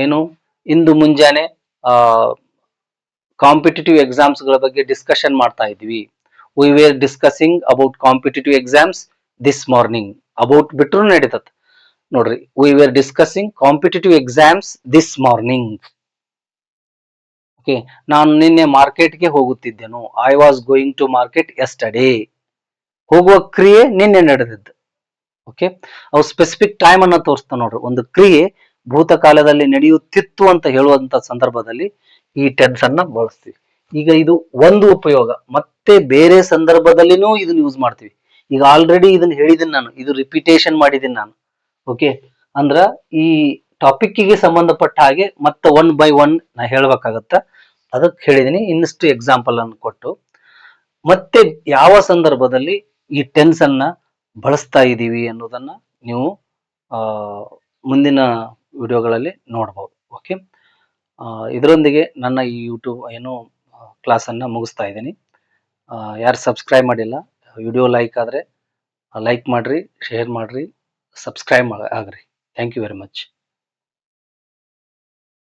ಏನು ಇಂದು ಮುಂಜಾನೆ ಕಾಂಪಿಟೇಟಿವ್ ಎಕ್ಸಾಮ್ಸ್ ಗಳ ಬಗ್ಗೆ ಡಿಸ್ಕಷನ್ ಮಾಡ್ತಾ ಇದ್ವಿ. We were discussing about competitive exams this morning. About ಬಿಟ್ರು ನಡೀತದೆ ನೋಡ್ರಿ. We were discussing competitive exams this morning. Okay, ನಾನು ನಿನ್ನೆ ಮಾರ್ಕೆಟ್ಗೆ ಹೋಗುತ್ತಿದ್ದೆನು. I was going to market yesterday. ಹೋಗುವ ಕ್ರಿಯೆ ನಿನ್ನೆ ನಡೆದಿದ್ದು. ಓಕೆ, ಅವು ಸ್ಪೆಸಿಫಿಕ್ ಟೈಮ್ ಅನ್ನ ತೋರಿಸ್ತಾ ನೋಡ್ರಿ. ಒಂದು ಕ್ರಿಯೆ ಭೂತಕಾಲದಲ್ಲಿ ನಡೆಯುತ್ತಿತ್ತು ಅಂತ ಹೇಳುವಂತ ಸಂದರ್ಭದಲ್ಲಿ ಈ ಟೆನ್ಸ್ ಅನ್ನ ಬಳಸ್ತೀವಿ. ಈಗ ಇದು ಒಂದು ಉಪಯೋಗ. ಮತ್ತೆ ಬೇರೆ ಸಂದರ್ಭದಲ್ಲಿನೂ ಇದನ್ನ ಯೂಸ್ ಮಾಡ್ತೀವಿ. ಈಗ ಆಲ್ರೆಡಿ ಇದನ್ನ ಹೇಳಿದ್ದೀನಿ ನಾನು, ಇದು ರಿಪಿಟೇಷನ್ ಮಾಡಿದ್ದೀನಿ ನಾನು. ಓಕೆ, ಅಂದ್ರ ಈ ಟಾಪಿಕ್ ಗೆ ಸಂಬಂಧಪಟ್ಟ ಹಾಗೆ ಮತ್ತೆ 1 by 1 ನಾ ಹೇಳ್ಬೇಕಾಗತ್ತ. ಅದಕ್ಕೆ ಹೇಳಿದೀನಿ ಇನ್ನಷ್ಟು ಎಕ್ಸಾಂಪಲ್ ಅನ್ನು ಕೊಟ್ಟು. ಮತ್ತೆ ಯಾವ ಸಂದರ್ಭದಲ್ಲಿ ಈ ಟೆನ್ಸ್ ಅನ್ನ ಬಳಸ್ತಾ ಇದ್ದೀವಿ ಅನ್ನೋದನ್ನ ನೀವು ಮುಂದಿನ ವಿಡಿಯೋಗಳಲ್ಲಿ ನೋಡಬಹುದು. ಓಕೆ, ಇದರೊಂದಿಗೆ ನನ್ನ ಈ ಯೂಟ್ಯೂಬ್ ಕ್ಲಾಸ್ ಅನ್ನ ಮುಗಿಸ್ತಾ ಇದ್ದೀನಿ. ಯಾರು ಸಬ್ಸ್ಕ್ರೈಬ್ ಮಾಡಿಲ್ಲ, ವಿಡಿಯೋ ಲೈಕ್ ಆದ್ರೆ ಲೈಕ್ ಮಾಡ್ರಿ, ಶೇರ್ ಮಾಡ್ರಿ, ಸಬ್ಸ್ಕ್ರೈಬ್ ಆಗ್ರಿ. Thank you very much.